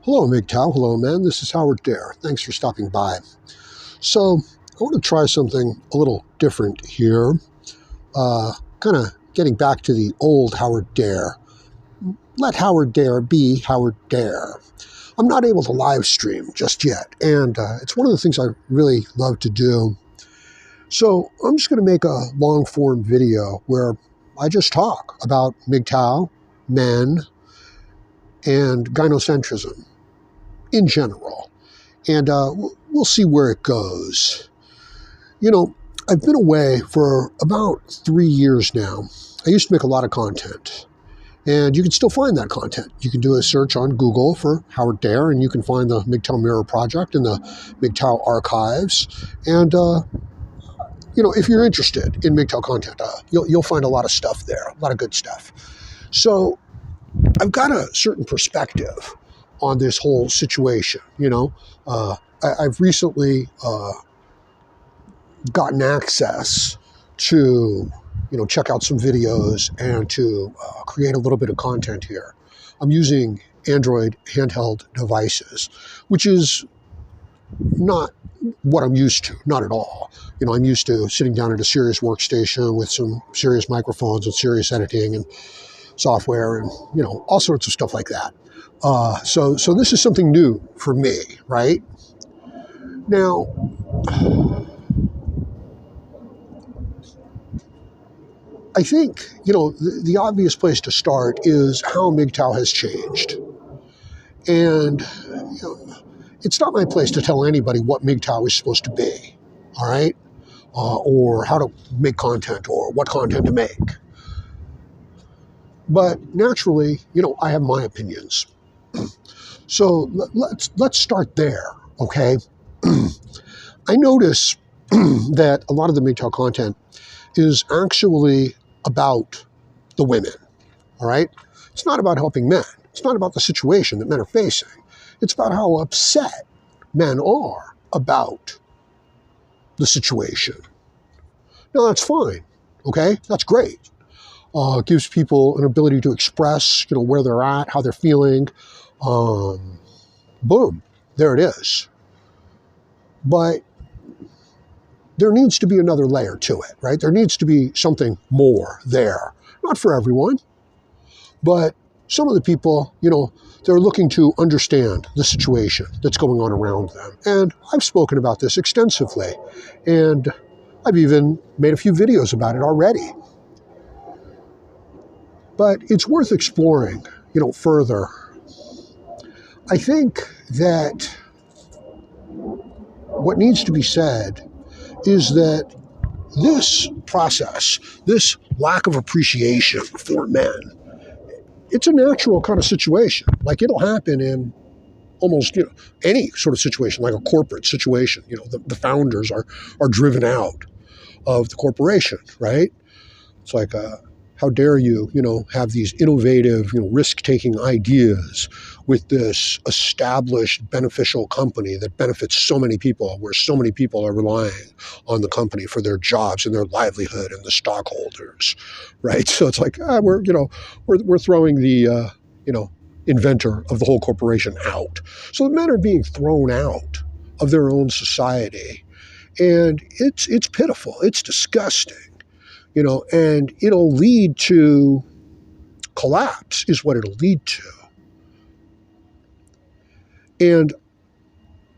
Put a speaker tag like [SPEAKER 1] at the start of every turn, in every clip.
[SPEAKER 1] Hello, MGTOW. Hello, man. This is Howard Dare. Thanks for stopping by. So, I want to try something a little different here. Kind of getting back to the old Howard Dare. Let Howard Dare be Howard Dare. I'm not able to live stream just yet, and it's one of the things I really love to do. So, I'm just going to make a long-form video where I just talk about MGTOW, men, and gynocentrism in general. And we'll see where it goes. You know, I've been away for about 3 years now. I used to make a lot of content. And you can still find that content. You can do a search on Google for Howard Dare, and you can find the MGTOW Mirror Project and the MGTOW archives. And, you know, if you're interested in MGTOW content, you'll find a lot of stuff there, a lot of good stuff. So I've got a certain perspective on this whole situation. You know, I've recently gotten access to, you know, check out some videos and to create a little bit of content here. I'm using Android handheld devices, which is not what I'm used to, not at all. You know, I'm used to sitting down at a serious workstation with some serious microphones and serious editing and software and, you know, all sorts of stuff like that. So this is something new for me, right? Now, I think, you know, the obvious place to start is how MGTOW has changed. And, you know, it's not my place to tell anybody what MGTOW is supposed to be, all right? Or how to make content or what content to make. But naturally, you know, I have my opinions. So let's start there, okay? I notice that a lot of the MGTOW content is actually about the women, all right? It's not about helping men. It's not about the situation that men are facing. It's about how upset men are about the situation. Now, that's fine, okay? That's great. It gives people an ability to express, you know, where they're at, how they're feeling. Boom, there it is. But there needs to be another layer to it, right? There needs to be something more there. Not for everyone, but some of the people, you know, they're looking to understand the situation that's going on around them. And I've spoken about this extensively, and I've even made a few videos about it already. But it's worth exploring, you know, further. I think that what needs to be said is that this process, this lack of appreciation for men, it's a natural kind of situation. Like, it'll happen in almost, you know, any sort of situation, like a corporate situation. You know, the founders are driven out of the corporation, right? It's like, how dare you, you know, have these innovative, you know, risk-taking ideas with this established beneficial company that benefits so many people, where so many people are relying on the company for their jobs and their livelihood and the stockholders, right? So it's like, we're throwing the, you know, inventor of the whole corporation out. So the men are being thrown out of their own society, and it's pitiful. It's disgusting. You know, and it'll lead to collapse is what it'll lead to. And,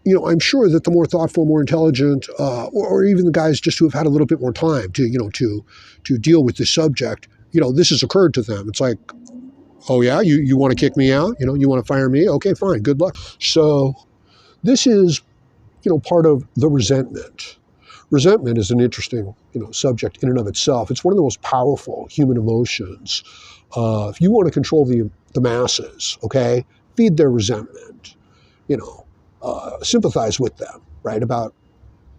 [SPEAKER 1] you know, I'm sure that the more thoughtful, more intelligent, or even the guys just who have had a little bit more time to, you know, to deal with this subject, you know, this has occurred to them. It's like, oh yeah, you want to kick me out? You know, you want to fire me? Okay, fine, good luck. So this is, you know, part of the resentment. Resentment is an interesting, you know, subject in and of itself. It's one of the most powerful human emotions. If you want to control the masses, okay, feed their resentment. You know, sympathize with them, right, about,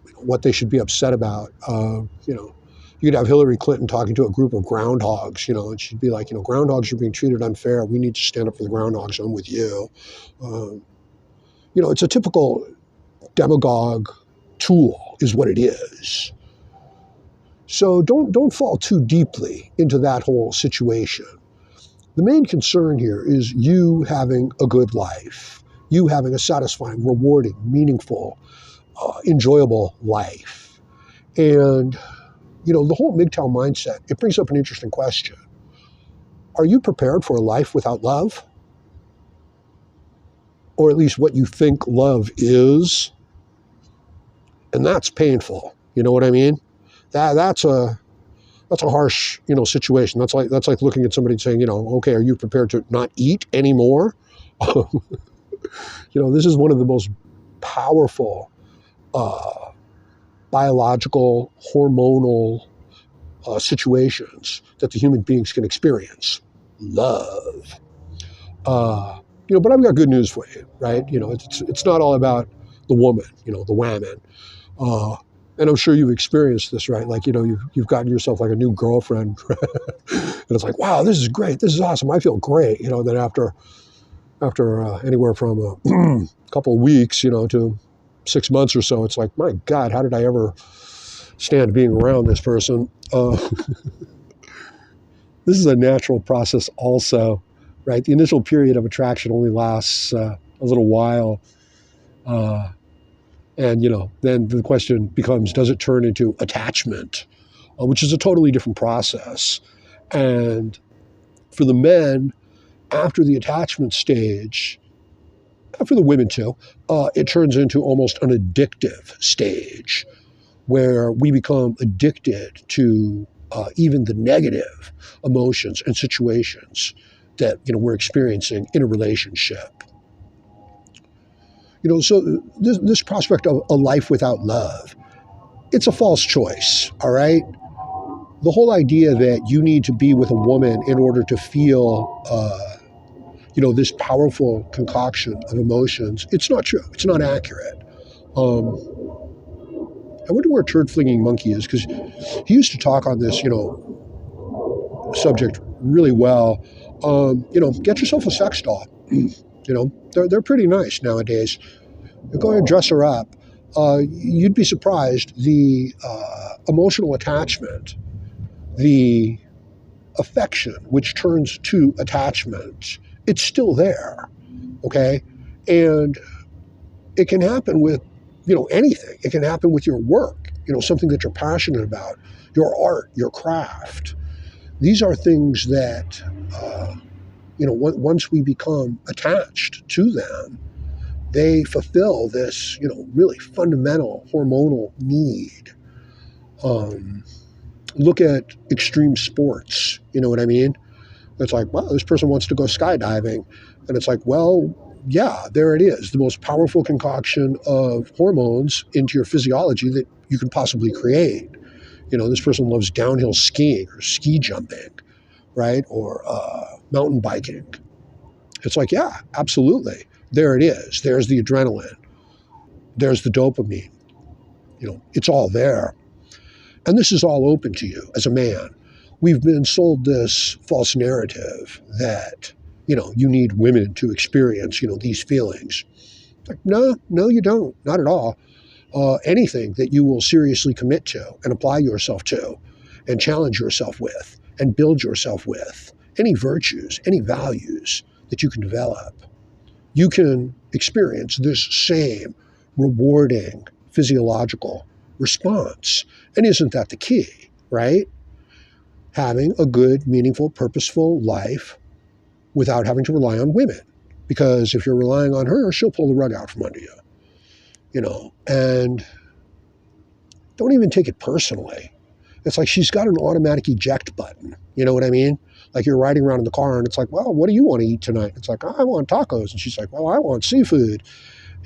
[SPEAKER 1] you know, what they should be upset about. You know, you could have Hillary Clinton talking to a group of groundhogs, you know, and she'd be like, you know, groundhogs are being treated unfair. We need to stand up for the groundhogs. I'm with you. You know, it's a typical demagogue tool is what it is. So don't fall too deeply into that whole situation. The main concern here is you having a good life, you having a satisfying, rewarding, meaningful, enjoyable life. And, the whole MGTOW mindset, it brings up an interesting question. Are you prepared for a life without love? Or at least what you think love is? And that's painful. You know what I mean? That's a harsh, situation. That's like looking at somebody and saying, okay, are you prepared to not eat anymore? This is one of the most powerful biological, hormonal situations that the human beings can experience. Love. But I've got good news for you, right? It's not all about the woman, the whammon. And I'm sure you've experienced this, right? Like, you've gotten yourself like a new girlfriend and it's like, wow, this is great. This is awesome. I feel great. Then after anywhere from a couple of weeks, to 6 months or so, it's like, my God, how did I ever stand being around this person? This is a natural process also, right? The initial period of attraction only lasts a little while. And, then the question becomes, does it turn into attachment, which is a totally different process. And for the men, after the attachment stage, for the women too, it turns into almost an addictive stage where we become addicted to even the negative emotions and situations that, we're experiencing in a relationship. So this prospect of a life without love, it's a false choice, all right? The whole idea that you need to be with a woman in order to feel, this powerful concoction of emotions, it's not true. It's not accurate. I wonder where Turd Flinging Monkey is, because he used to talk on this, subject really well. Get yourself a sex doll. They're pretty nice nowadays. Go ahead and dress her up. You'd be surprised. The emotional attachment, the affection, which turns to attachment, it's still there, okay? And it can happen with, anything. It can happen with your work, something that you're passionate about, your art, your craft. These are things that, once we become attached to them, they fulfill this, really fundamental hormonal need. Look at extreme sports, you know what I mean? It's like, wow, this person wants to go skydiving. And it's like, well, yeah, there it is. The most powerful concoction of hormones into your physiology that you can possibly create. This person loves downhill skiing or ski jumping, right? Or mountain biking. It's like, yeah, absolutely. There it is. There's the adrenaline. There's the dopamine. It's all there. And this is all open to you as a man. We've been sold this false narrative that, you need women to experience, these feelings. It's like, no, you don't. Not at all. Anything that you will seriously commit to and apply yourself to and challenge yourself with and build yourself with, any virtues, any values that you can develop, you can experience this same rewarding physiological response. And isn't that the key, right? Having a good, meaningful, purposeful life without having to rely on women. Because if you're relying on her, she'll pull the rug out from under you. And don't even take it personally. It's like she's got an automatic eject button. You know what I mean? Like you're riding around in the car and it's like, well, what do you want to eat tonight? It's like, I want tacos. And she's like, well, I want seafood.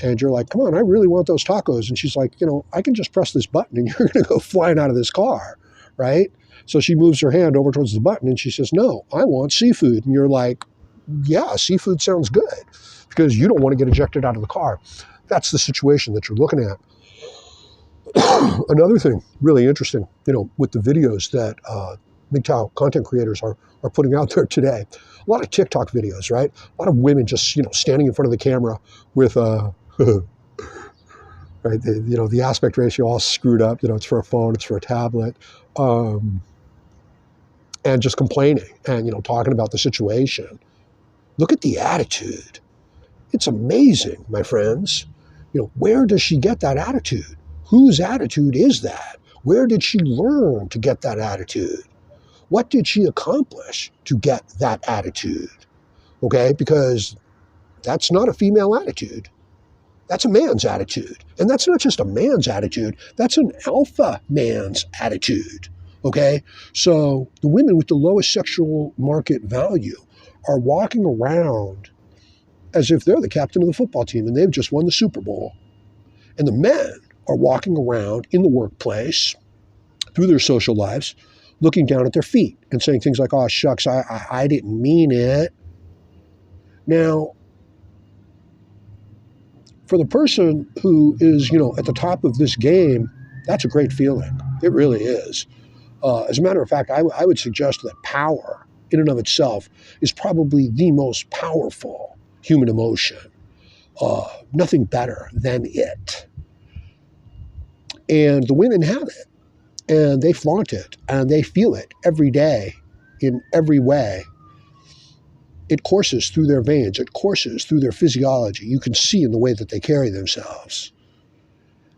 [SPEAKER 1] And you're like, come on, I really want those tacos. And she's like, I can just press this button and you're going to go flying out of this car, right? So she moves her hand over towards the button and she says, no, I want seafood. And you're like, yeah, seafood sounds good, because you don't want to get ejected out of the car. That's the situation that you're looking at. Another thing really interesting, with the videos that MGTOW content creators are putting out there today, a lot of TikTok videos, right? A lot of women just, standing in front of the camera with, right, the aspect ratio all screwed up. It's for a phone, it's for a tablet, and just complaining and, talking about the situation. Look at the attitude. It's amazing, my friends. Where does she get that attitude? Whose attitude is that? Where did she learn to get that attitude? What did she accomplish to get that attitude? Okay, because that's not a female attitude. That's a man's attitude. And that's not just a man's attitude, that's an alpha man's attitude. Okay? So the women with the lowest sexual market value are walking around as if they're the captain of the football team and they've just won the Super Bowl. And the men are walking around in the workplace, through their social lives, looking down at their feet and saying things like, oh, shucks, I didn't mean it. Now, for the person who is, at the top of this game, that's a great feeling. It really is. As a matter of fact, I would suggest that power in and of itself is probably the most powerful human emotion. Nothing better than it. And the women have it, and they flaunt it, and they feel it every day in every way. It courses through their veins. It courses through their physiology. You can see in the way that they carry themselves.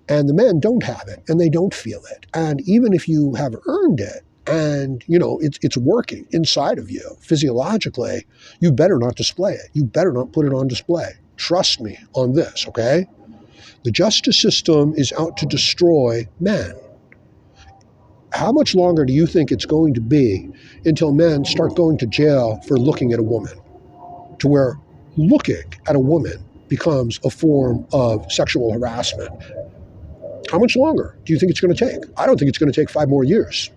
[SPEAKER 1] And the men don't have it, and they don't feel it. And even if you have earned it, and it's working inside of you physiologically, you better not display it. You better not put it on display. Trust me on this, okay? The justice system is out to destroy men. How much longer do you think it's going to be until men start going to jail for looking at a woman? To where looking at a woman becomes a form of sexual harassment. How much longer do you think it's going to take? I don't think it's going to take 5 more years.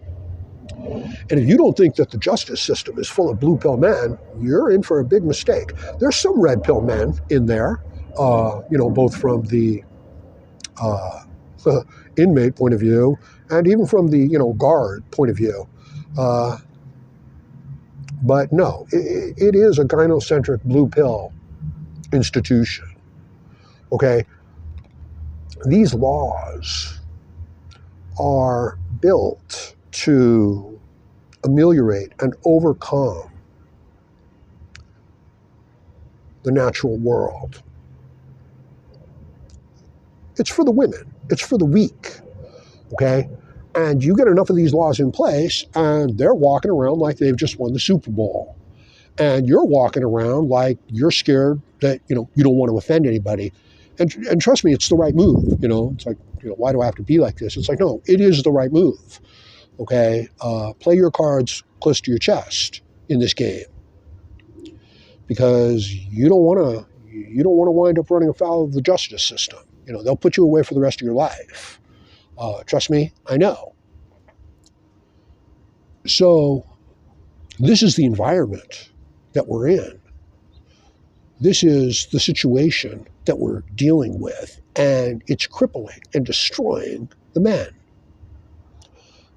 [SPEAKER 1] And if you don't think that the justice system is full of blue pill men, you're in for a big mistake. There's some red pill men in there, both from the inmate point of view and even from the, guard point of view. But no, it is a gynocentric blue pill institution. Okay? These laws are built to ameliorate and overcome the natural world. It's for the women. It's for the weak. Okay? And you get enough of these laws in place, and they're walking around like they've just won the Super Bowl. And you're walking around like you're scared that, you don't want to offend anybody. And trust me, it's the right move. It's like, why do I have to be like this? It's like, no, it is the right move. Okay? Play your cards close to your chest in this game. Because you don't want to wind up running afoul of the justice system. They'll put you away for the rest of your life. Trust me, I know. So this is the environment that we're in. This is the situation that we're dealing with, and it's crippling and destroying the men.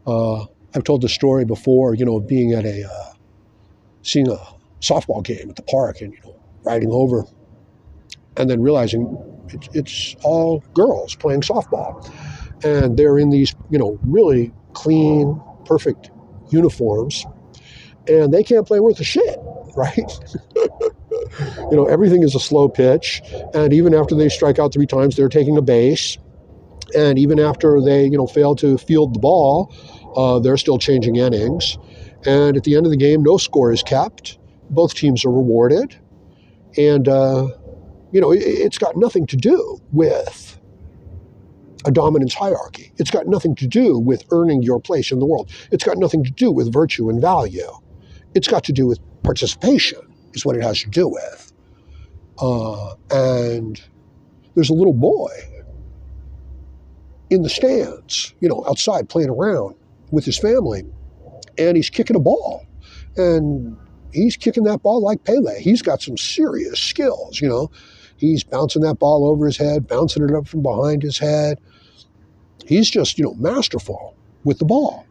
[SPEAKER 1] I've told the story before, of being at seeing a softball game at the park and, riding over and then realizing it's all girls playing softball. And they're in these, really clean, perfect uniforms, and they can't play worth a shit, right? Everything is a slow pitch, and even after they strike out 3 times, they're taking a base, and even after they, fail to field the ball, they're still changing innings, and at the end of the game, no score is kept. Both teams are rewarded, and it's got nothing to do with a dominance hierarchy. It's got nothing to do with earning your place in the world. It's got nothing to do with virtue and value. It's got to do with participation is what it has to do with. And there's a little boy in the stands, outside playing around with his family, and he's kicking a ball. And he's kicking that ball like Pele. He's got some serious skills, He's bouncing that ball over his head, bouncing it up from behind his head. He's just, masterful with the ball.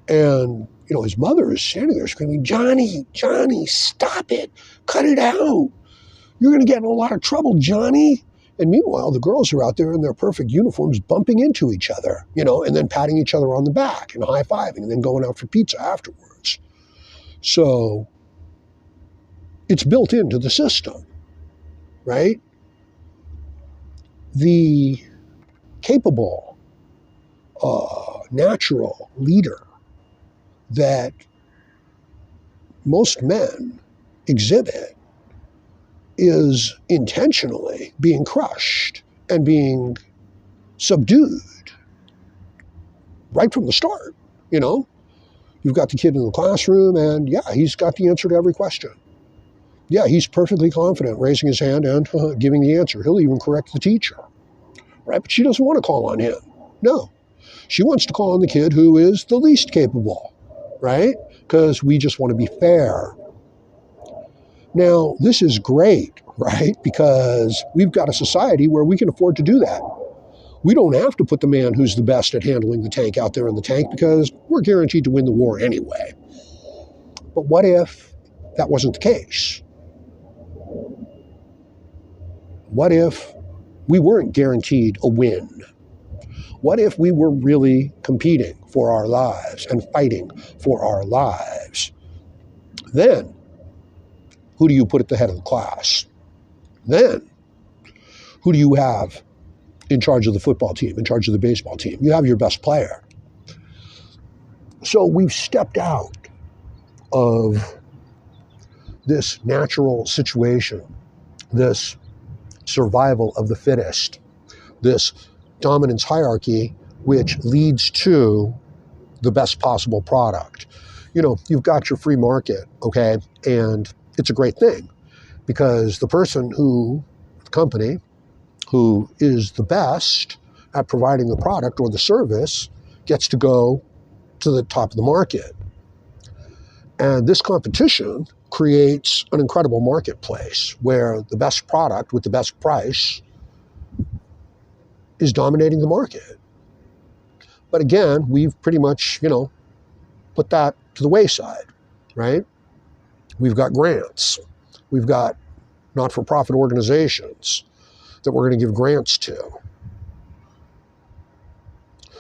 [SPEAKER 1] And, his mother is standing there screaming, Johnny, stop it. Cut it out. You're going to get in a lot of trouble, Johnny. And meanwhile, the girls are out there in their perfect uniforms bumping into each other, and then patting each other on the back and high-fiving and then going out for pizza afterwards. So it's built into the system, right? the capable, natural leader that most men exhibit is intentionally being crushed and being subdued right from the start. You know, you've got the kid in the classroom, and yeah, he's got the answer to every question. Yeah, he's perfectly confident raising his hand and giving the answer. He'll even correct the teacher, right? But she doesn't want to call on him. No, she wants to call on the kid who is the least capable, right? Because we just want to be fair. Now, this is great, right? Because we've got a society where we can afford to do that. We don't have to put the man who's the best at handling the tank out there in the tank because we're guaranteed to win the war anyway. But what if that wasn't the case? What if we weren't guaranteed a win? What if we were really competing for our lives and fighting for our lives? Then, who do you put at the head of the class? Then, who do you have in charge of the football team, in charge of the baseball team? You have your best player. So we've stepped out of this natural situation, this survival of the fittest, this dominance hierarchy, which leads to the best possible product. You know, you've got your free market, okay, and it's a great thing because the person the company who is the best at providing the product or the service gets to go to the top of the market. And this competition creates an incredible marketplace where the best product with the best price is dominating the market. But again, we've pretty much, put that to the wayside, right? We've got grants. We've got not-for-profit organizations that we're going to give grants to.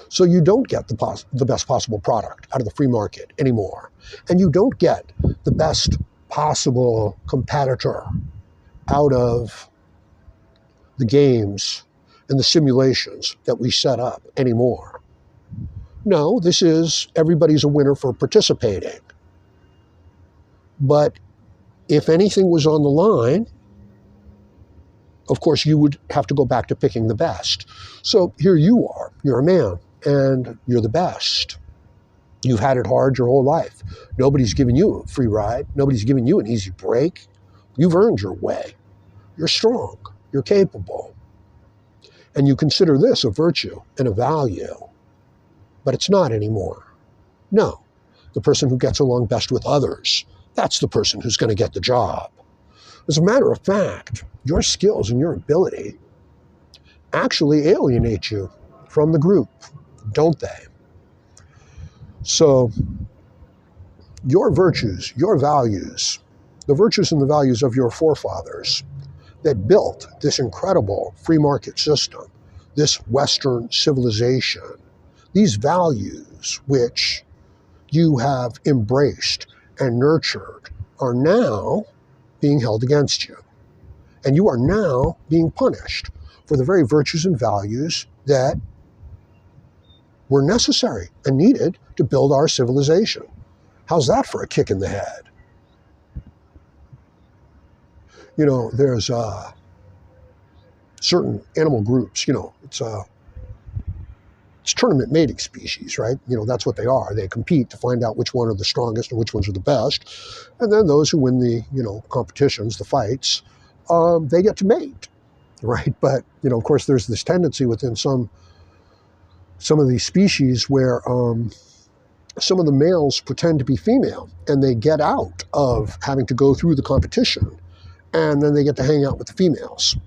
[SPEAKER 1] So you don't get the best possible product out of the free market anymore. And you don't get the best possible competitor out of the games and the simulations that we set up anymore. No, this is everybody's a winner for participating. But if anything was on the line, of course, you would have to go back to picking the best. So here you are, you're a man, and you're the best. You've had it hard your whole life. Nobody's given you a free ride. Nobody's given you an easy break. You've earned your way. You're strong. You're capable. And you consider this a virtue and a value. But it's not anymore. No. The person who gets along best with others, that's the person who's going to get the job. As a matter of fact, your skills and your ability actually alienate you from the group, don't they? So your virtues, your values, the virtues and the values of your forefathers that built this incredible free market system, this Western civilization, these values which you have embraced and nurtured are now being held against you. And you are now being punished for the very virtues and values that were necessary and needed to build our civilization. How's that for a kick in the head? There's certain animal groups, it's tournament mating species, right? That's what they are. They compete to find out which one are the strongest and which ones are the best. And then those who win the, competitions, the fights, they get to mate, right? But, of course, there's this tendency within some of these species where some of the males pretend to be female and they get out of having to go through the competition and then they get to hang out with the females.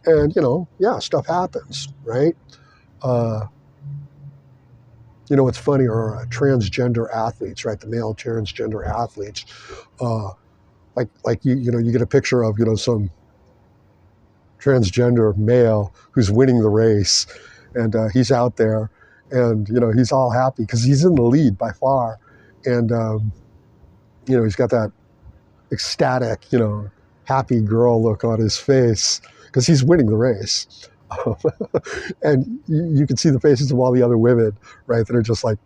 [SPEAKER 1] And, stuff happens, right? What's funny are transgender athletes, right? The male transgender athletes, you get a picture of, some transgender male who's winning the race and he's out there and, he's all happy because he's in the lead by far. And, he's got that ecstatic, happy girl look on his face. because he's winning the race. And you can see the faces of all the other women, right, that are just like,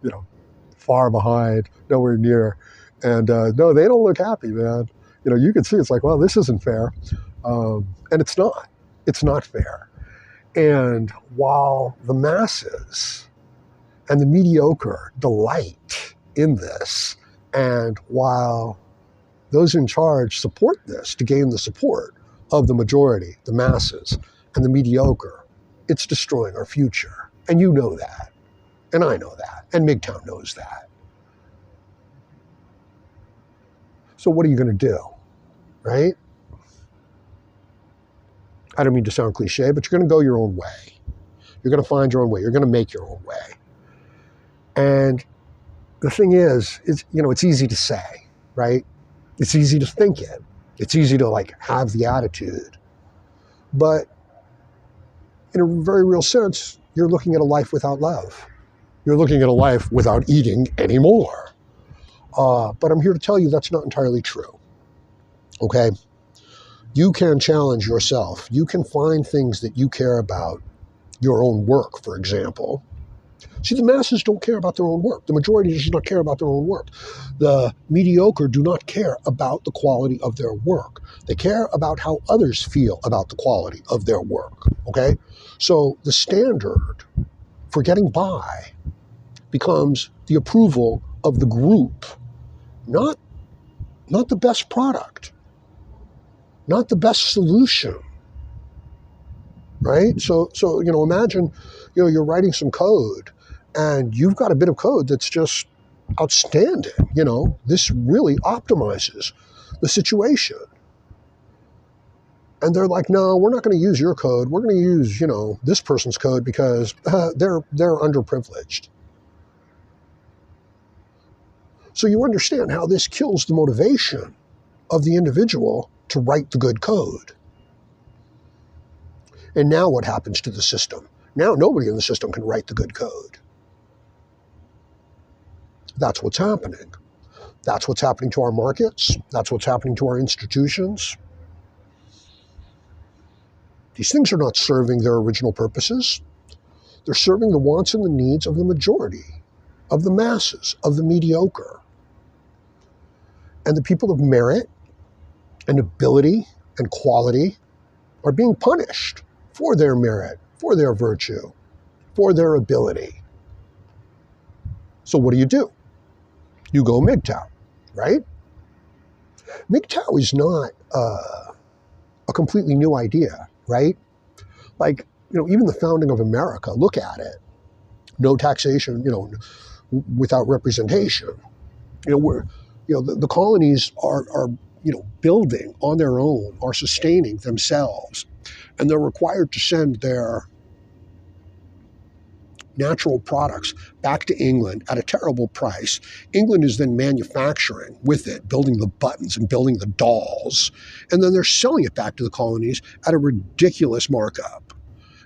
[SPEAKER 1] far behind, nowhere near. And no, they don't look happy, man. You can see it's like, well, this isn't fair. And it's not. It's not fair. And while the masses and the mediocre delight in this, and while those in charge support this to gain the support of the majority, the masses, and the mediocre, it's destroying our future. And you know that. And I know that. And MGTOW knows that. So what are you going to do, right? I don't mean to sound cliche, but you're going to go your own way. You're going to find your own way. You're going to make your own way. And the thing is, it's easy to say, right? It's easy to think it. It's easy to have the attitude. But in a very real sense, you're looking at a life without love. You're looking at a life without eating anymore. But I'm here to tell you that's not entirely true. Okay? You can challenge yourself. You can find things that you care about. Your own work, for example. See, the masses don't care about their own work. The majority does not care about their own work. The mediocre do not care about the quality of their work. They care about how others feel about the quality of their work, okay? So the standard for getting by becomes the approval of the group, not the best product, not the best solution, right? So imagine, you're writing some code, and you've got a bit of code that's just outstanding. This really optimizes the situation. And they're like, no, we're not going to use your code. We're going to use, this person's code because they're underprivileged. So you understand how this kills the motivation of the individual to write the good code. And now what happens to the system? Now nobody in the system can write the good code. That's what's happening. That's what's happening to our markets. That's what's happening to our institutions. These things are not serving their original purposes. They're serving the wants and the needs of the majority, of the masses, of the mediocre. And the people of merit and ability and quality are being punished for their merit, for their virtue, for their ability. So what do? You go MGTOW, right? MGTOW is not a completely new idea, right? Even the founding of America, look at it. No taxation, without representation. The colonies are building on their own, are sustaining themselves, and they're required to send their natural products back to England at a terrible price. England is then manufacturing with it, building the buttons and building the dolls, and then they're selling it back to the colonies at a ridiculous markup.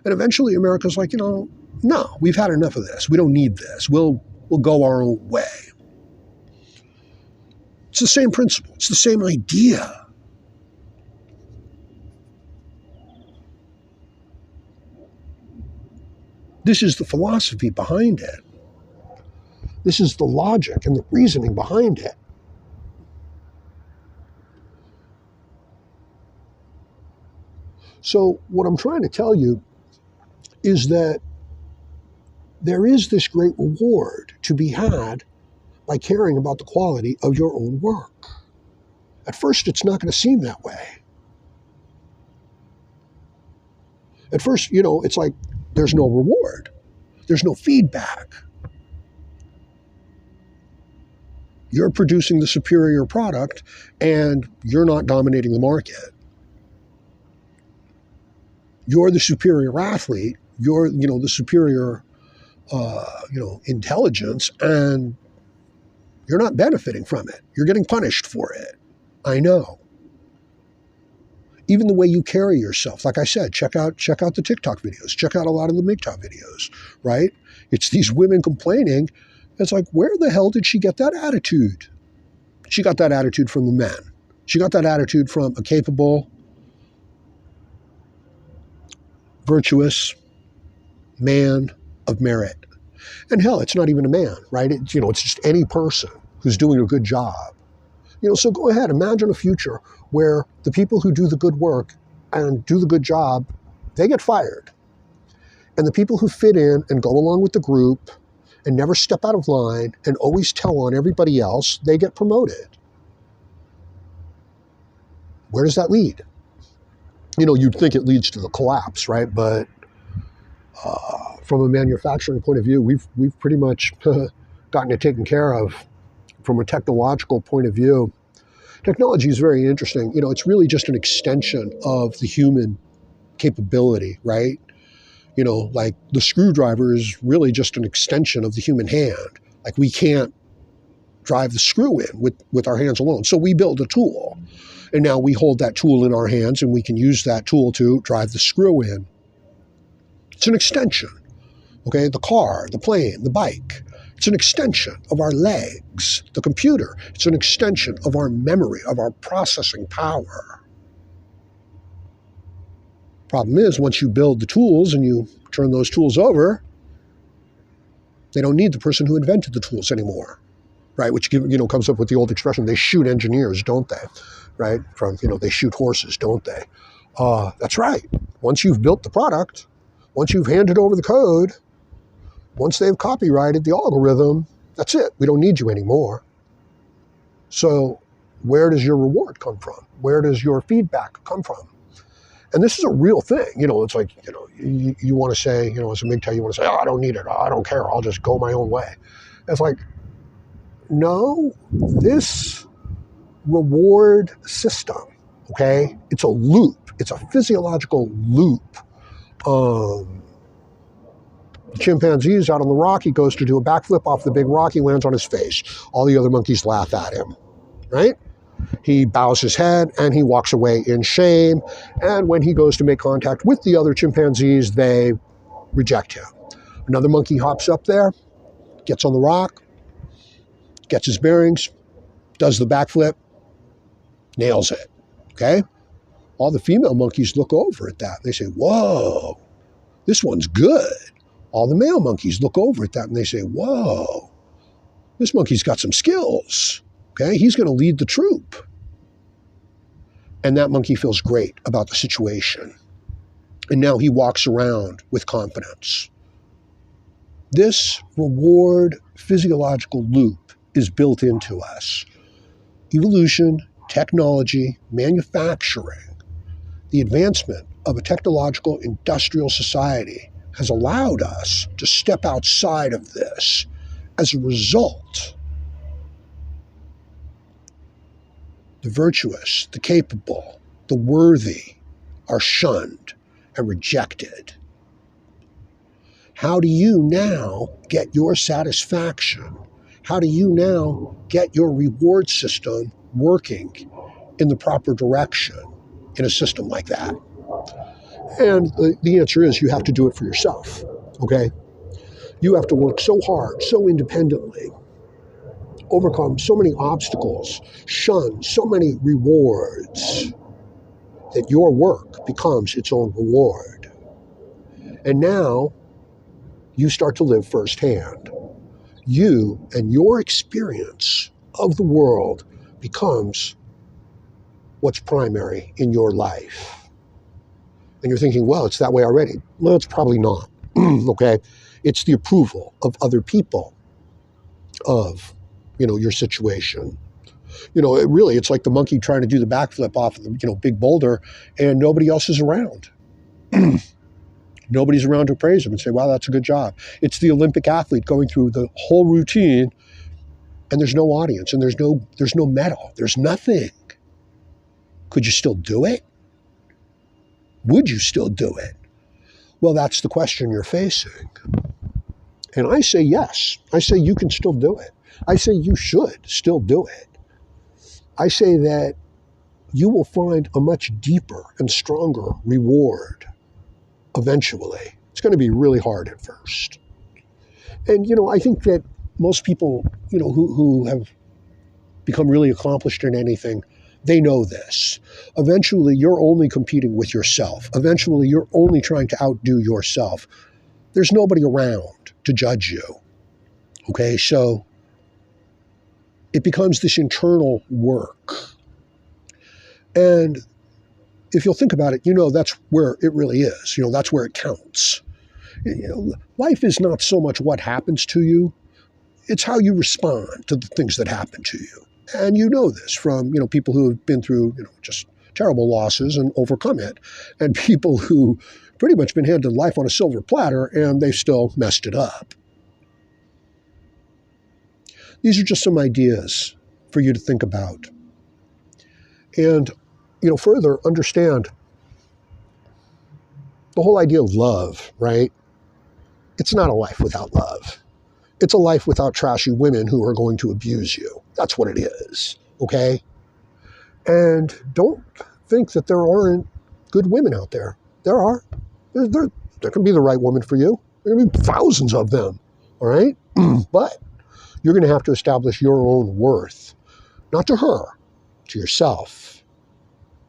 [SPEAKER 1] And eventually America's like, no, we've had enough of this. We don't need this. We'll go our own way. It's the same principle. It's the same idea. This is the philosophy behind it. This is the logic and the reasoning behind it. So what I'm trying to tell you is that there is this great reward to be had by caring about the quality of your own work. At first, it's not going to seem that way. At first, it's like there's no reward. There's no feedback. You're producing the superior product, and you're not dominating the market. You're the superior athlete. You're, the superior, intelligence, and you're not benefiting from it. You're getting punished for it. I know. Even the way you carry yourself. Like I said, check out the TikTok videos. Check out a lot of the MGTOW videos, right? It's these women complaining. It's like, where the hell did she get that attitude? She got that attitude from the men. She got that attitude from a capable, virtuous, man of merit. And hell, it's not even a man, right? It's just any person who's doing a good job. So go ahead, imagine a future where the people who do the good work and do the good job, they get fired. And the people who fit in and go along with the group and never step out of line and always tell on everybody else, they get promoted. Where does that lead? You'd think it leads to the collapse, right? But from a manufacturing point of view, we've pretty much gotten it taken care of. From a technological point of view, technology is very interesting. It's really just an extension of the human capability, right? Like the screwdriver is really just an extension of the human hand. Like we can't drive the screw in with our hands alone. So we build a tool. And now we hold that tool in our hands and we can use that tool to drive the screw in. It's an extension. Okay, the car, the plane, the bike. It's an extension of our legs. The computer, it's an extension of our memory, of our processing power. Problem is, once you build the tools and you turn those tools over, they don't need the person who invented the tools anymore, right? Which comes up with the old expression, they shoot engineers, don't they? Right? From, they shoot horses, don't they? That's right. Once you've built the product, once you've handed over the code, once they've copyrighted the algorithm, that's it. We don't need you anymore. So where does your reward come from? Where does your feedback come from? And this is a real thing. It's like, you want to say, as a MGTOW, you want to say, oh, I don't need it. Oh, I don't care. I'll just go my own way. It's like, no, this reward system, okay, it's a loop. It's a physiological loop. The chimpanzee's out on the rock. He goes to do a backflip off the big rock. He lands on his face. All the other monkeys laugh at him, right? He bows his head and he walks away in shame. And when he goes to make contact with the other chimpanzees, they reject him. Another monkey hops up there, gets on the rock, gets his bearings, does the backflip, nails it, okay? All the female monkeys look over at that. They say, whoa, this one's good. All the male monkeys look over at that and they say, whoa, this monkey's got some skills. Okay, he's going to lead the troop. And that monkey feels great about the situation. And now he walks around with confidence. This reward physiological loop is built into us. Evolution, technology, manufacturing, the advancement of a technological industrial society has allowed us to step outside of this. As a result, the virtuous, the capable, the worthy are shunned and rejected. How do you now get your satisfaction? How do you now get your reward system working in the proper direction in a system like that? And the answer is you have to do it for yourself, okay? You have to work so hard, so independently, overcome so many obstacles, shun so many rewards, that your work becomes its own reward. And now you start to live firsthand. You and your experience of the world becomes what's primary in your life. And you're thinking, well, it's that way already. Well, it's probably not, okay? It's the approval of other people of, your situation. It's like the monkey trying to do the backflip off of the, big boulder and nobody else is around. Nobody's around to praise him and say, wow, that's a good job. It's the Olympic athlete going through the whole routine and there's no audience and there's no medal. There's nothing. Could you still do it? Would you still do it? Well, that's the question you're facing. And I say yes. I say you can still do it. I say you should still do it. I say that you will find a much deeper and stronger reward eventually. It's going to be really hard at first. And, I think that most people, who have become really accomplished in anything, They know this. Eventually, you're only competing with yourself. Eventually, you're only trying to outdo yourself. There's nobody around to judge you. Okay, so it becomes this internal work. And if you'll think about it, that's where it really is. That's where it counts. Life is not so much what happens to you. It's how you respond to the things that happen to you. And you know this from, people who have been through, just terrible losses and overcome it. And people who pretty much been handed life on a silver platter and they've still messed it up. These are just some ideas for you to think about. And, further understand the whole idea of love, right? It's not a life without love. It's a life without trashy women who are going to abuse you. That's what it is, okay? And don't think that there aren't good women out there. There are. There can be the right woman for you. There can be thousands of them, all right? But you're going to have to establish your own worth, not to her, to yourself,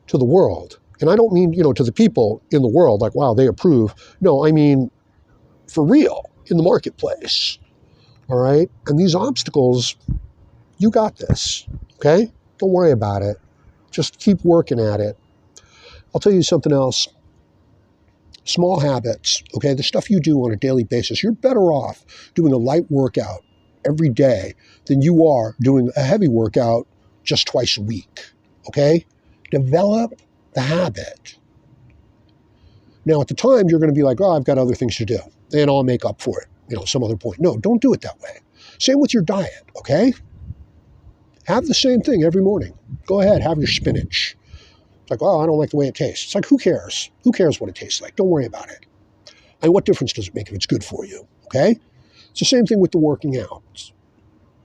[SPEAKER 1] to the world. And I don't mean, to the people in the world, like, wow, they approve. No, I mean, for real, in the marketplace. All right? And these obstacles, you got this, okay? Don't worry about it. Just keep working at it. I'll tell you something else. Small habits, okay? The stuff you do on a daily basis, you're better off doing a light workout every day than you are doing a heavy workout just twice a week, okay? Develop the habit. Now, at the time, you're going to be like, oh, I've got other things to do, and I'll make up for it. Some other point. No, don't do it that way. Same with your diet, okay? Have the same thing every morning. Go ahead, have your spinach. It's like, oh, I don't like the way it tastes. It's like, who cares? Who cares what it tastes like? Don't worry about it. And what difference does it make if it's good for you, okay? It's the same thing with the working out. It's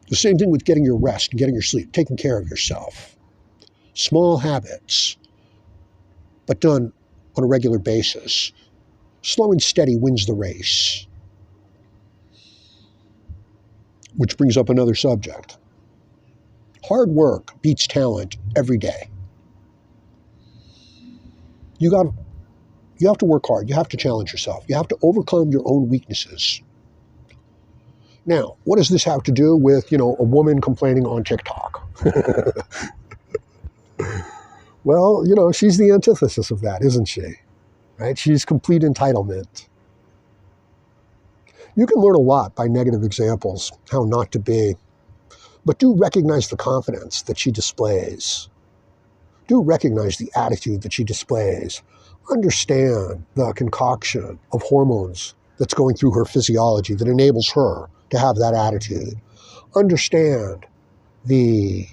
[SPEAKER 1] the same thing with getting your rest and getting your sleep, taking care of yourself. Small habits, but done on a regular basis. Slow and steady wins the race. Which brings up another subject. Hard work beats talent every day. You have to work hard. You have to challenge yourself. You have to overcome your own weaknesses. Now, what does this have to do with, a woman complaining on TikTok? Well, she's the antithesis of that, isn't she? Right? She's complete entitlement. You can learn a lot by negative examples, how not to be. But do recognize the confidence that she displays. Do recognize the attitude that she displays. Understand the concoction of hormones that's going through her physiology that enables her to have that attitude. Understand the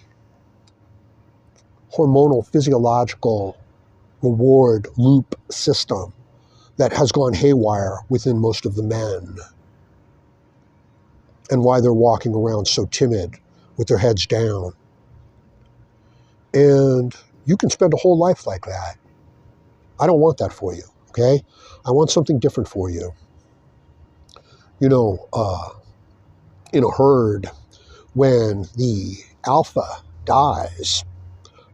[SPEAKER 1] hormonal physiological reward loop system that has gone haywire within most of the men, and why they're walking around so timid with their heads down. And you can spend a whole life like that. I don't want that for you, okay? I want something different for you. In a herd, when the alpha dies,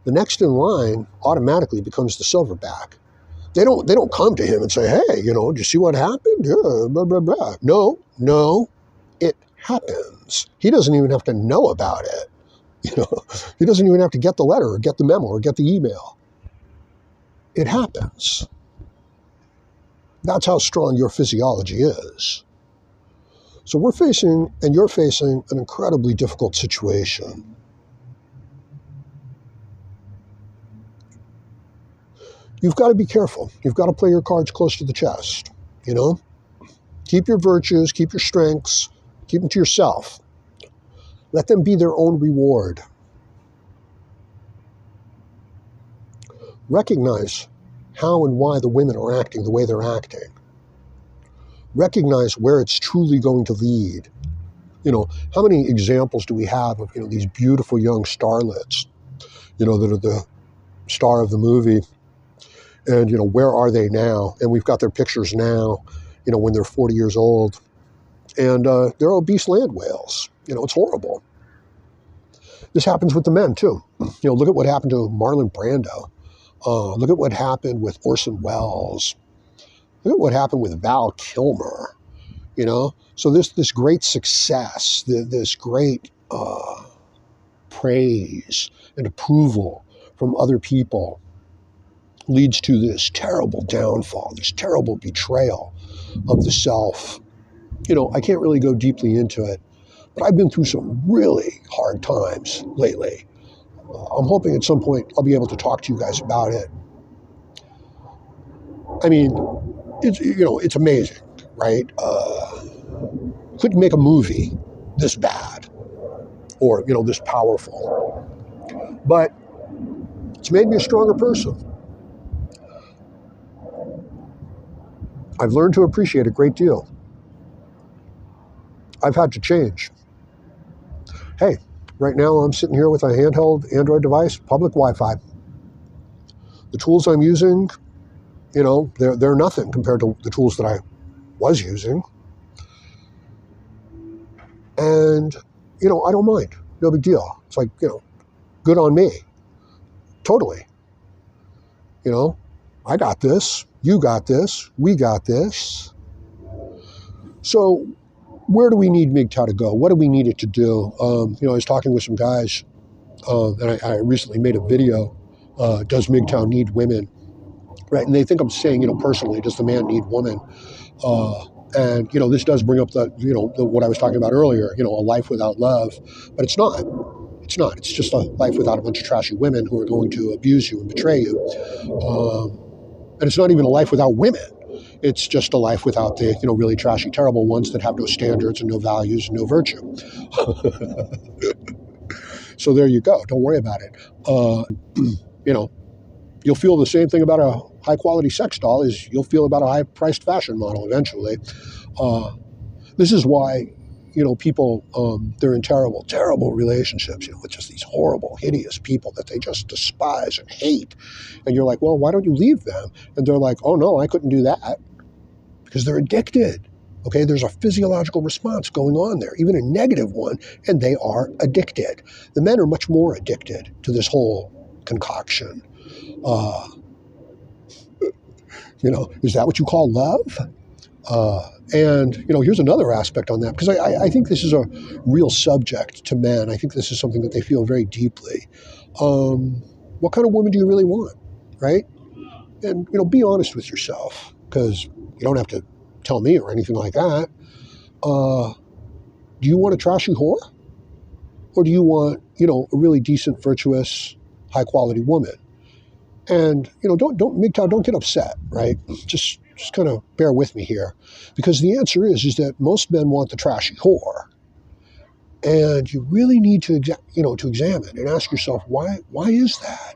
[SPEAKER 1] the next in line automatically becomes the silverback. They don't come to him and say, hey, did you see what happened? Yeah, blah, blah, blah. No, it happens. He doesn't even have to know about it. He doesn't even have to get the letter or get the memo or get the email. It happens. That's how strong your physiology is. So you're facing an incredibly difficult situation. You've got to be careful. You've got to play your cards close to the chest, Keep your virtues, keep your strengths, keep them to yourself. Let them be their own reward. Recognize how and why the women are acting the way they're acting. Recognize where it's truly going to lead. How many examples do we have of, these beautiful young starlets, that are the star of the movie, and, where are they now? And we've got their pictures now, when they're 40 years old, and they're obese land whales. It's horrible. This happens with the men, too. Look at what happened to Marlon Brando. Look at what happened with Orson Welles. Look at what happened with Val Kilmer. So this great success, this great praise and approval from other people leads to this terrible downfall, this terrible betrayal of the self. I can't really go deeply into it, but I've been through some really hard times lately. I'm hoping at some point I'll be able to talk to you guys about it. I mean, it's amazing, right? Couldn't make a movie this bad or, this powerful. But it's made me a stronger person. I've learned to appreciate a great deal. I've had to change. Hey, right now I'm sitting here with a handheld Android device, public Wi-Fi. The tools I'm using, they're nothing compared to the tools that I was using. And, I don't mind. No big deal. It's like, good on me. Totally. I got this. You got this. We got this. So where do we need MGTOW to go? What do we need it to do? I was talking with some guys, and I recently made a video, does MGTOW need women? Right, and they think I'm saying, personally, does the man need woman? And, this does bring up the what I was talking about earlier, a life without love. But it's not. It's not. It's just a life without a bunch of trashy women who are going to abuse you and betray you. And it's not even a life without women. It's just a life without the, really trashy, terrible ones that have no standards and no values and no virtue. So there you go. Don't worry about it. You'll feel the same thing about a high-quality sex doll as you'll feel about a high-priced fashion model eventually. This is why, people, they're in terrible, terrible relationships, with just these horrible, hideous people that they just despise and hate. And you're like, well, why don't you leave them? And they're like, oh, no, I couldn't do that. Because they're addicted. Okay, there's a physiological response going on there, even a negative one, and they are addicted. The men are much more addicted to this whole concoction. Is that what you call love? And here's another aspect on that, because I think this is a real subject to men. I think this is something that they feel very deeply. What kind of woman do you really want, right? And, be honest with yourself, because you don't have to tell me or anything like that. Do you want a trashy whore? Or do you want, a really decent, virtuous, high-quality woman? And, don't get upset, right? Just kind of bear with me here. Because the answer is that most men want the trashy whore. And you really need to, to examine and ask yourself, why is that?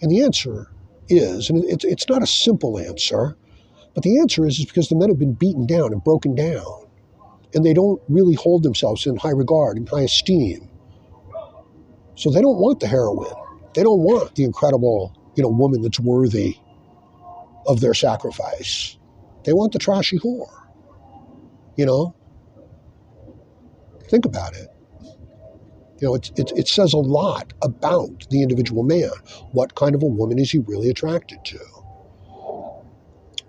[SPEAKER 1] And the answer is, and it's not a simple answer, but the answer is because the men have been beaten down and broken down. And they don't really hold themselves in high regard and high esteem. So they don't want the heroine. They don't want the incredible, woman that's worthy of their sacrifice. They want the trashy whore. Think about it. It says a lot about the individual man. What kind of a woman is he really attracted to?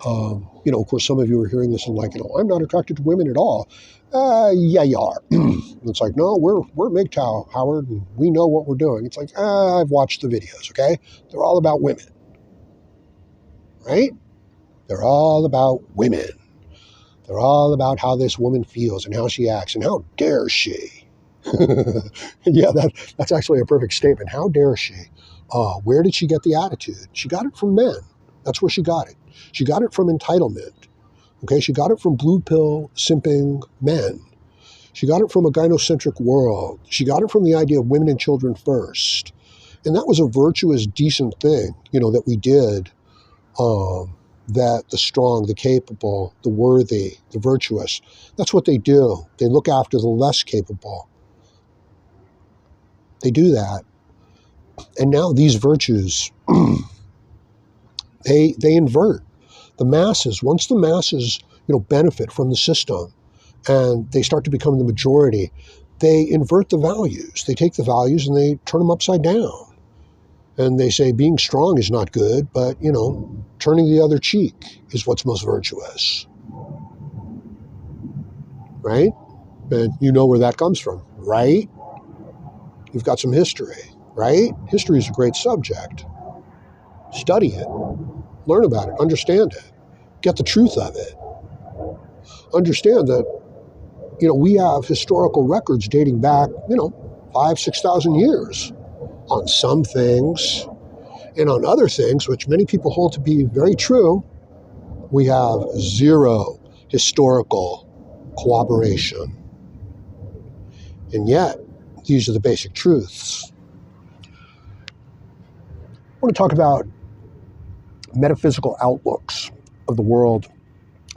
[SPEAKER 1] Of course, some of you are hearing this and like, I'm not attracted to women at all. Yeah, you are. It's like, no, we're MGTOW, Howard, and we know what we're doing. It's like, I've watched the videos, okay? They're all about women, right? They're all about women. They're all about how this woman feels and how she acts and how dare she. Yeah, that's actually a perfect statement. How dare she? Where did she get the attitude? She got it from men. That's where she got it. She got it from entitlement. Okay, she got it from blue pill simping men. She got it from a gynocentric world. She got it from the idea of women and children first. And that was a virtuous, decent thing, that we did, that the strong, the capable, the worthy, the virtuous, that's what they do. They look after the less capable. They do that. And now these virtues, they invert. The masses, once the masses, benefit from the system and they start to become the majority, they invert the values. They take the values and they turn them upside down. And they say being strong is not good, but, turning the other cheek is what's most virtuous. Right? And you know where that comes from, right? You've got some history, right? History is a great subject. Study it. Learn about it. Understand it. Get the truth of it. Understand that, we have historical records dating back, 5,000, 6,000 years on some things. And on other things, which many people hold to be very true, we have zero historical corroboration. And yet, these are the basic truths. I want to talk about metaphysical outlooks of the world.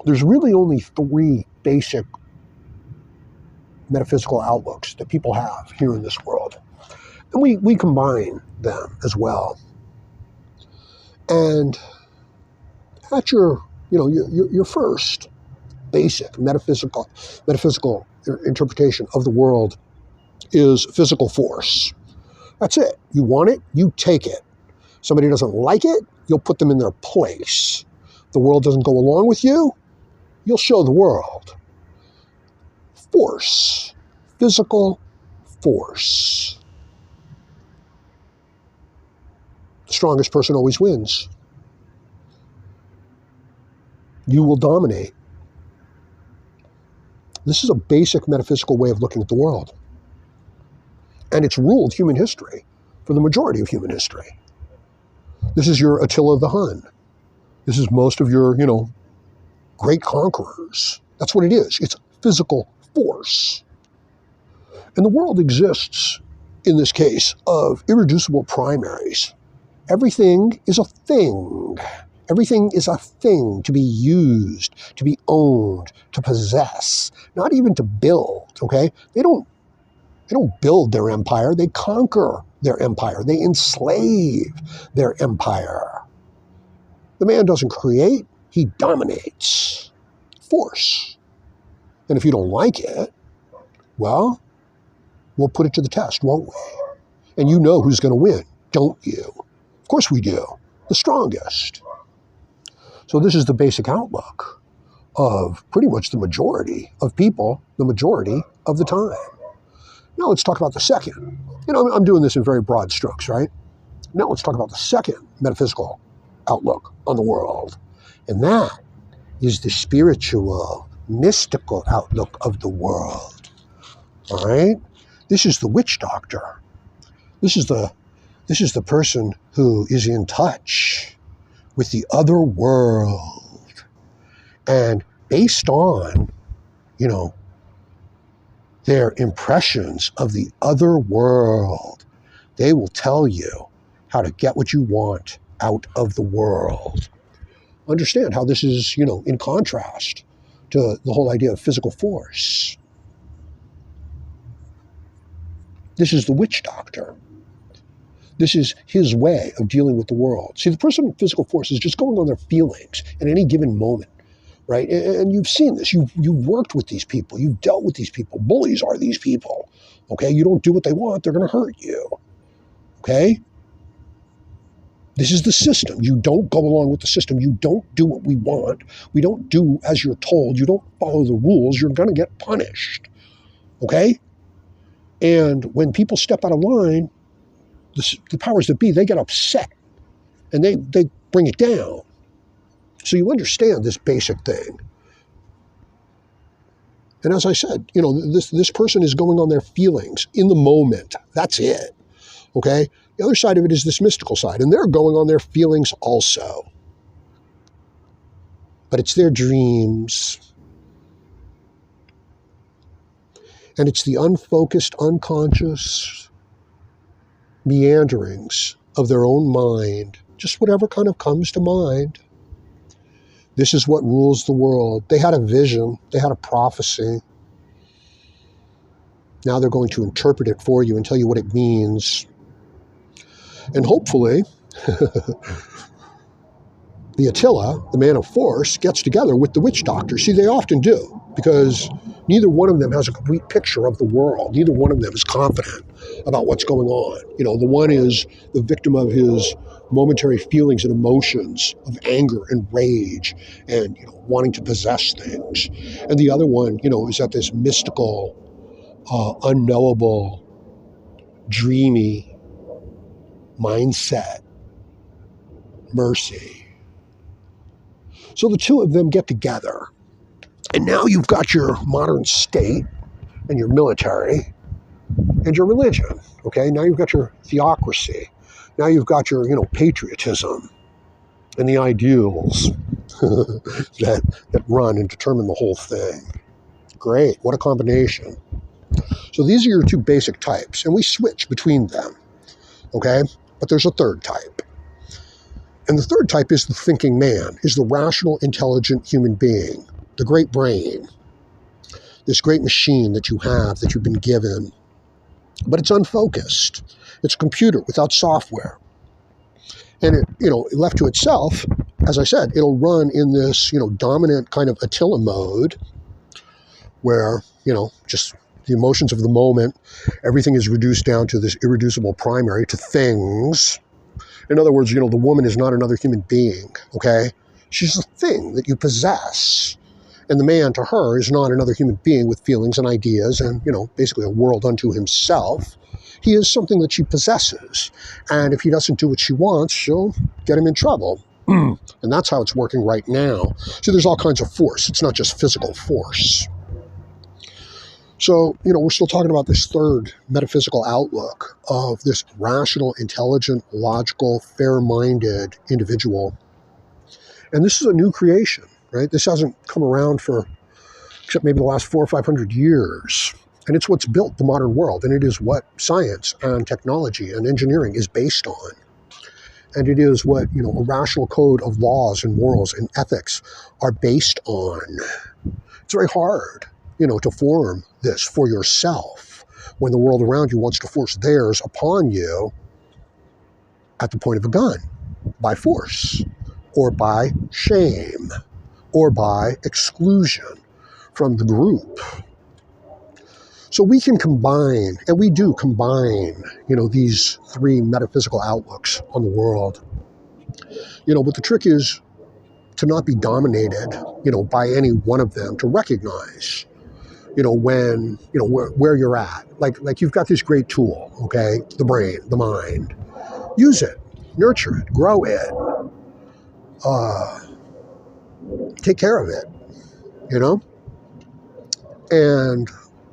[SPEAKER 1] There's really only 3 basic metaphysical outlooks that people have here in this world. And we combine them as well. And at your first basic metaphysical interpretation of the world is physical force. That's it. You want it, you take it. Somebody doesn't like it, you'll put them in their place. The world doesn't go along with you, you'll show the world. Force. Physical force. The strongest person always wins. You will dominate. This is a basic metaphysical way of looking at the world. And it's ruled human history for the majority of human history. This is your Attila the Hun. This is most of your, great conquerors. That's what it is. It's physical force. And the world exists, in this case, of irreducible primaries. Everything is a thing. Everything is a thing to be used, to be owned, to possess, not even to build, okay? They don't build their empire, they conquer their empire. They enslave their empire. The man doesn't create, he dominates. Force. And if you don't like it, well, we'll put it to the test, won't we? And you know who's going to win, don't you? Of course we do. The strongest. So this is the basic outlook of pretty much the majority of people, the majority of the time. Now let's talk about the second. I'm doing this in very broad strokes, right? Now let's talk about the second metaphysical outlook on the world. And that is the spiritual, mystical outlook of the world. All right? This is the witch doctor. This is the person who is in touch with the other world. And based on, their impressions of the other world, they will tell you how to get what you want out of the world. Understand how this is, in contrast to the whole idea of physical force. This is the witch doctor. This is his way of dealing with the world. See, the person in physical force is just going on their feelings at any given moment, right? And you've seen this. You've worked with these people. You've dealt with these people. Bullies are these people, okay? You don't do what they want, they're going to hurt you, okay? This is the system. You don't go along with the system. You don't do what we want. We don't do as you're told. You don't follow the rules. You're going to get punished, okay? And when people step out of line, the powers that be, they get upset and they bring it down. So you understand this basic thing. And as I said, this person is going on their feelings in the moment. That's it. Okay? The other side of it is this mystical side, and they're going on their feelings also. But it's their dreams. And it's the unfocused, unconscious meanderings of their own mind, just whatever kind of comes to mind. This is what rules the world. They had a vision. They had a prophecy. Now they're going to interpret it for you and tell you what it means. And hopefully, the Attila, the man of force, gets together with the witch doctor. See, they often do, because Neither one of them has a complete picture of the world. Neither one of them is confident about what's going on. The one is the victim of his momentary feelings and emotions of anger and rage and, wanting to possess things. And the other one, is at this mystical, unknowable, dreamy mindset, mercy. So the two of them get together. And now you've got your modern state and your military and your religion, okay? Now you've got your theocracy. Now you've got your, patriotism and the ideals that run and determine the whole thing. Great, what a combination. So these are your two basic types, and we switch between them, okay? But there's a third type. And the third type is the thinking man, is the rational, intelligent human being, the great brain, this great machine that you have, that you've been given. But it's unfocused. It's a computer without software. And it, left to itself, as I said, it'll run in this, dominant kind of Attila mode where, just the emotions of the moment, everything is reduced down to this irreducible primary, to things. In other words, the woman is not another human being, okay? She's a thing that you possess. And the man, to her, is not another human being with feelings and ideas and, basically a world unto himself. He is something that she possesses. And if he doesn't do what she wants, she'll get him in trouble. And that's how it's working right now. So there's all kinds of force. It's not just physical force. So, we're still talking about this third metaphysical outlook of this rational, intelligent, logical, fair-minded individual. And this is a new creation, right? This hasn't come around for, except maybe the last 400 or 500 years. And it's what's built the modern world. And it is what science and technology and engineering is based on. And it is what, a rational code of laws and morals and ethics are based on. It's very hard, to form this for yourself when the world around you wants to force theirs upon you at the point of a gun, by force, or by shame, or by exclusion from the group. So we can combine, and we do combine, these three metaphysical outlooks on the world. But the trick is to not be dominated, by any one of them, to recognize, when, where you're at. Like you've got this great tool, okay? The brain, the mind. Use it, nurture it, grow it, take care of it, And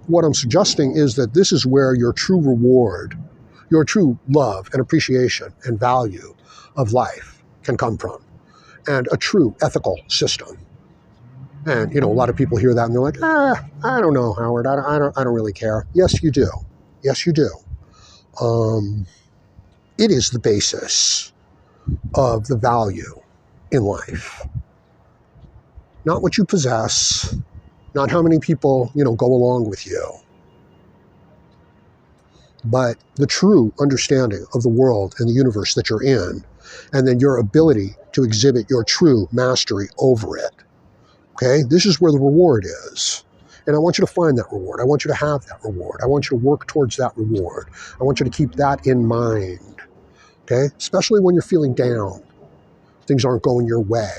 [SPEAKER 1] what I'm suggesting is that this is where your true reward, your true love and appreciation and value of life can come from, and a true ethical system. And, a lot of people hear that and they're like, I don't know, Howard, I don't really care. Yes, you do. Yes, you do. It is the basis of the value in life. Not what you possess, not how many people, go along with you, but the true understanding of the world and the universe that you're in, and then your ability to exhibit your true mastery over it. Okay, this is where the reward is. And I want you to find that reward. I want you to have that reward. I want you to work towards that reward. I want you to keep that in mind. Okay, especially when you're feeling down. Things aren't going your way.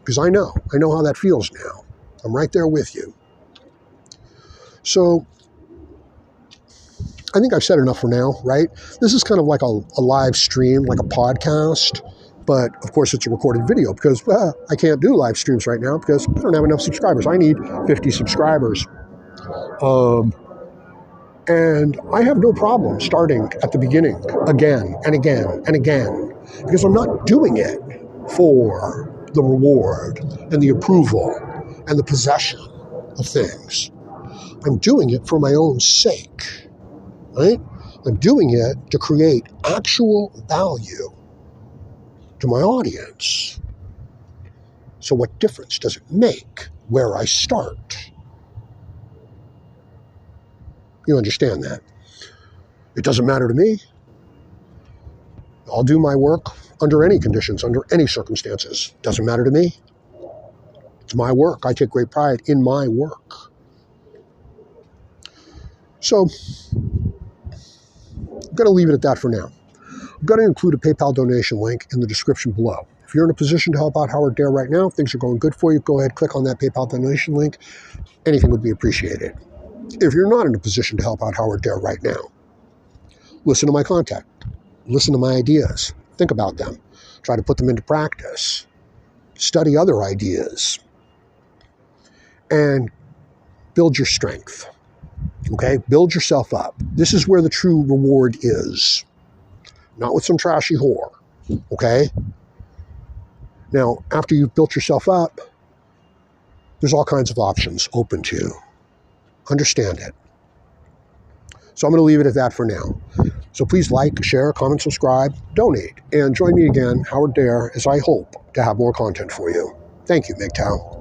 [SPEAKER 1] Because I know how that feels now. I'm right there with you. So I think I've said enough for now, right? This is kind of like a live stream, like a podcast. But of course, it's a recorded video because I can't do live streams right now because I don't have enough subscribers. I need 50 subscribers. And I have no problem starting at the beginning again and again and again because I'm not doing it for the reward and the approval and the possession of things. I'm doing it for my own sake, right? I'm doing it to create actual value to my audience. So what difference does it make where I start? You understand that? It doesn't matter to me. I'll do my work under any conditions, under any circumstances. Doesn't matter to me. It's my work. I take great pride in my work. So I'm going to leave it at that for now. I'm going to include a PayPal donation link in the description below. If you're in a position to help out Howard Dare right now, things are going good for you, go ahead, click on that PayPal donation link. Anything would be appreciated. If you're not in a position to help out Howard Dare right now, listen to my content. Listen to my ideas. Think about them. Try to put them into practice. Study other ideas. And build your strength. Okay? Build yourself up. This is where the true reward is. Not with some trashy whore. Okay? Now, after you've built yourself up, there's all kinds of options open to you. Understand it. So I'm going to leave it at that for now. So please like, share, comment, subscribe, donate, and join me again, Howard Dare, as I hope to have more content for you. Thank you, MGTOW.